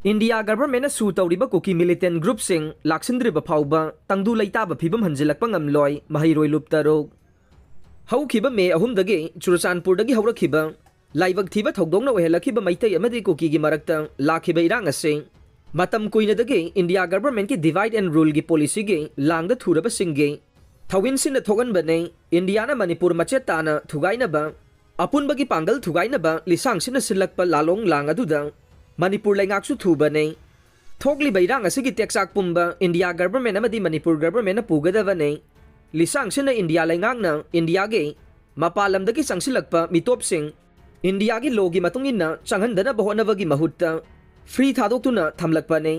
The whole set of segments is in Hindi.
इंडिया गवर्नमेंट सू तौरीब कुकी मिलिटेंट ग्रुप सिंह लाक्सिंद्रिब फाउबा तंगदु लैताब फिबम हंजिलक्पा ngamloi mahiroi lup tarok हौखिब मे अहुमदगी चुरचानपुरदगी हौरखिब लाइबक थिब थौदोंना ओहेलखिब मैतै अमदि कुकीगी मरक्ता लाखिब इरांग असे मतम कुइनदगी इंडिया गवर्नमेंट की डिवाइड एंड रूल की पॉलिसी गी लांगद थुरब सिंगे थविनसिन थोगनबने इंडियाना मणिपुर मचेत ताना थुगाइनब अपुनबगी पांगल थुगाइनब लिसांगसिन सिलक्प लालोंग लांग अदुदा मणिपुर लैंगाकसु थुबने थोगली बैरांग असिगी टेक्साक पुंबा इंडिया गवर्नमेंट अमदि मणिपुर गवर्नमेंट पुगदबने लिसांगसिन इंडिया लैंगांगना इंडिया गे मपालमदगी संगसिलक्प मितोपसिंग इंडिया की लोगी मतुंगिना चंगहनदनब होनबगी महुत्ता फ्री थादोक्तुना थमलक्पने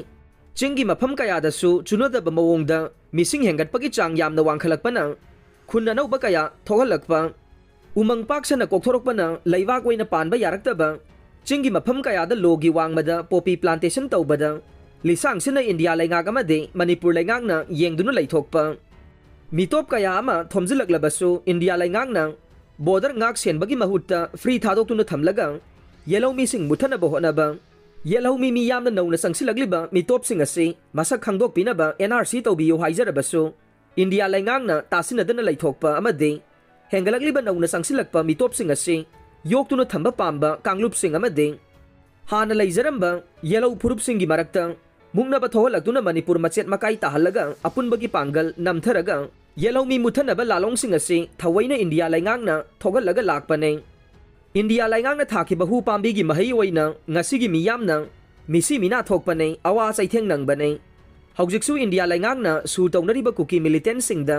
चिंगी मफम कयादसु चुनदब मवोंगदा मिसिंग हेंगटपगी चांग यामना वांखलक्पना खुन अनौब कया थोगलक्पा उमंग पाक्सना कोकथोरक्पना लैवाक ओइना पानबा यारक्तबा चिंगी मफम कयाद लोगी वांगमदा पोपी प्लांटेशन तौबदा लिसांगसिना इंडिया लैंगाक अमदि मणिपुर लैंगाकना येंगदुना लैथोकपा मितोप कया अमा थोमजिलक्लबसु इंडिया लैंगाकना बॉर्डर ngaक सेनबगी महुत्ता फ्री थादोक्तुना थमलगा येलौमी सिंग मुथनब होनबा येलौमी मी यामना नौना संगसिलग्लिबा मितोप सिंग असि मसक खंगदोकपिनबा एनआरसी तौबियो हाइजरबसु इंडिया लैंगाकना तासिनदना लैथोकपा अमदि हेंगलग्लिबा नौना संगसिलक्पा मितोप सिंग असि योक्तुना थंबा पांबा कांगलुप सिंग अमदि हाना लैजरंबा येलौ फुरुप सिंगी मरक्ता मुंगनबा थोहलक्तुना मणिपुर मचेत मकाई ताहलगा अपुनबगी पांगल नमथरगा येलौमी मुथनब लालोंग सिंग असि थवैना इंडिया लैंगाकना थोगलगा लाकपने इंडिया लैंगाकना थाखिबा हु पांबीगी महै ओइना ngasiगी मियामना मिसी मिना थोकपने अवा चैथेंग नंगबने हौजिकसु इंडिया लैंगाकना सु तौनरिबा कुकी मिलिटेंट सिंगदा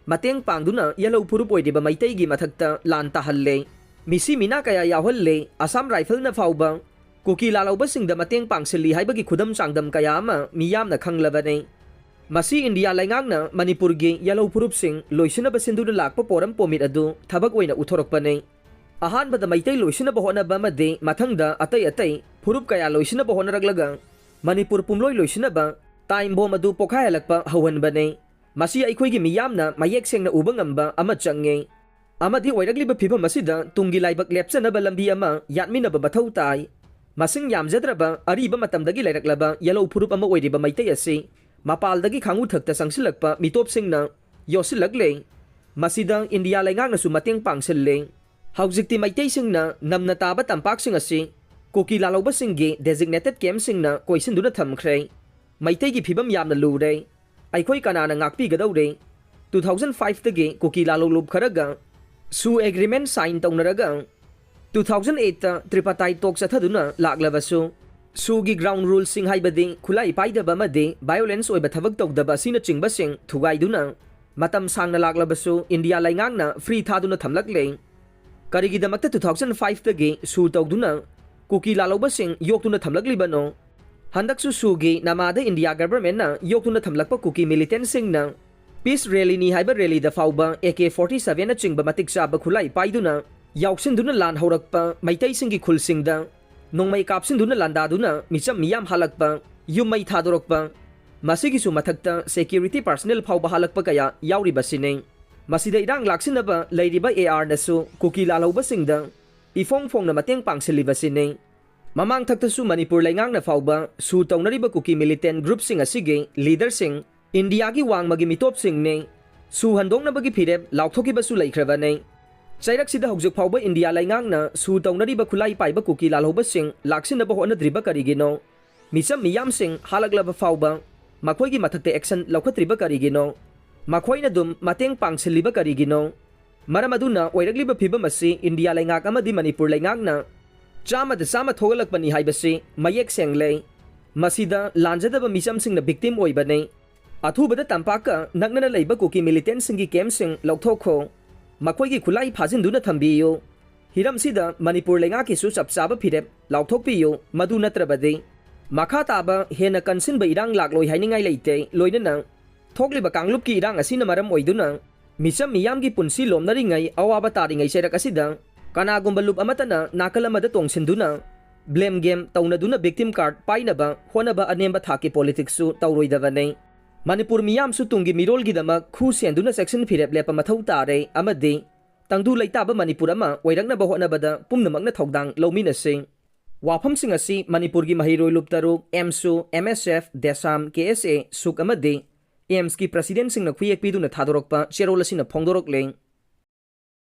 मतेंग पांगदुना येलौ फुरुप ओइदिबा मैतैगी मथक्ता लान ताहल्ले मिसी मिना कया यावहल्ले असम राइफलना फाउबा कुकी लालौबा सिंगदा मतेंग पांगसिल्ली हाइबगी खुदम चांगदम कया अमा मियामना खंगलबने मसी इंडिया लैंगाकना मणिपुर की येलौ फुरुप सिंग लोइसिनब सिंधुना लाकपा पोरम पोमिट अदु थबक ओइना उथोरकपने अहानबद मैतै लोइसिनब होनबा अमदि मथंगदा अतै अतै फुरुप कया लोइसिनब होनरगलगा मणिपुर पुमलोइ लोइसिनब टाइम बोम अदु पोखायलकपा हौहनबने मसी अइखोइगी मियामना मयेक सेंगना उबा ngamba अमा चंगे अमदि ओइरगलिबा फिबम असिदा तुंगी लाइबक लेपचनब लंबी अमा यातमिनब मथौ ताई मसिंग यामजद्रबा अरिबा मतमदगी लैरकलबा येलौ फुरुप अमा ओइरिबा मैतै असि मपालदगी खांगु थक्ता संगसिलक्पा मितोप सिंगना योसिलक्ले मसिदा इंडिया लैंगाकनासु मतेंग पांगसिल्ले हौजिक्ति मैतै सिंगना नमना ताबा तंपाक सिंग असि कुकी लालौबा सिंगी डेजिग्नेटेड कैम्प सिंगना कोइसिनदुना थमख्रे मैतैगी फिबम यामना लुरे अइखोइ कनाना ngakpigadौरे 2005 दगी कुकी लालौलुब खरगा सु एग्रीमेंट साइन तौनरगा 2008 ता त्रिपाताई टोक चथदुना लाक्लबसु सुगी ग्राउंड रूल सिंग हाइबदि खुलाई पाइदबा मदि वायोलेंस ओइबा थबक तौदबा सिना चिंगबसिंग थुगाइदुना मतम सांगना लाक्लबसु इंडिया लैंगाकना फ्री थादुना थमलक्ले करिगिदमक्ता 2005 दगी सु तौदुना कुकी लालौबसिंग योक्तुना थमलक्लिबनो हंदकसु सुगी नमादा इंडिया गवर्नमेंटना योक्तुना थमलक्पा कुकी मिलिटेंट सिंगना पीस रैलीनी हाइबा रैलीदा फाउबा AK-47 ना चिंगबा मतिक चाबा खुलाई पाइदुना याउसिनदुना लान हौरकपा मैतै सिंगी खुलसिंगदा नोंमै कापसिनदुना लांदादुना मिचम मियाम हालकपा युमै थादोरकपा मसिगिसु मथक्ता सिक्योरिटी पर्सनल फाउबा हालकपा कया याउरिबसिने मसिदा इरांग लाक्सिनबा लैरिबा AR नसु कुकी लालौबसिंगदा इफोंग फोंगना मतेंग पांगसिलिबसिने ममांग थक्तसु मणिपुर लैंगाकना फाउबा सु तौनरिबा कुकी मिलिटेंट ग्रुप सिंग असिगे लीडर सिंग इंडिया की वांगमगी मितोप सिंगने सु हंदोंगनबगी फिरेब लाउथोकिबसु लैख्रबने चैरक्सिदा हौजिक फाउबा इंडिया लैंगाकना सु तौनरिबा खुलाई पाइबा कुकी लालौबसिंग लाक्सिनबा होनद्रिबा करिगिनो मिचम मियाम सिंग हालकलबा फाउबा मखोइगी मथक्ते एक्शन लौखत्रिबा करिगिनो मखोइना दुम मतेंग पांगसिलिबा करिगिनो मरम अदुना ओइरगलिबा फिबम असि इंडिया लैंगाक अमदि मणिपुर लैंगाकना चामद चामा थोगलकपनि हाइबसि मयेक सेंगले मसिदा लांजदबा मिचम सिंगना विक्टिम ओइबने अथुबदा तंपाका नगनना लैबा कुकी मिलिटेंट सिंगी कैम्प सिंग लौथोखो मखोइगी खुलाई फाजिनदुना थंबियो हिरमसिदा मणिपुर लैंगाकिसु चपचाबा फिरेब लाउथोकपियो मदु नत्रबदि मखा ताबा हेना कनसिनबा इरांग लाक्लोइ हाइनिंगाइ लैते लोइनना थोकलिबा कांगलुपकी इरांग असिना मरम ओइदुना मिचम मियामगी पुंसी लोमनरिंगाइ अवाबा तारिंगाइ सेरक असिदा कनागुंबा लुप अमतना नाकल अमदा तोंगसिनदुना ब्लेम गेम तौनदुना विक्टिम कार्ड पाइनबा होनबा अनेम्बा थाकी पॉलिटिक्सु तौरोइदबने मणिपुर मियामसु तुंगी मिरोलगिदमक खु सेंदुना सेक्शन फिरेब लेपा मथौ तारे अमदि तंगदु लैताबा मणिपुर अमा ओइरंगनबा होनबदा पुमनमकना थौदांग लौमिनसे ꯋꯥꯐꯝꯁꯤꯡ ꯑꯁꯤ ꯃꯅꯤꯄꯨꯔꯒꯤ ꯃꯍꯩꯔꯣꯏ ꯂꯨꯞ ꯇꯔꯨꯛ, ꯑꯦꯝꯁꯨ, MSF, ꯗꯦꯁꯥꯝ, KSA, ꯁꯨꯛ ꯑꯃꯗꯤ ꯑꯦꯝꯁꯀꯤ ꯄ꯭ꯔꯁꯤꯗꯦꯟꯁꯤꯡꯅ ꯈꯨꯌꯦꯛ ꯄꯤꯗꯨꯅ ꯊꯥꯗꯣꯔꯛꯄ ꯆꯦꯔꯣꯜ ꯑꯁꯤꯅ ꯐꯣꯡꯗꯣꯔꯛꯂꯦ꯫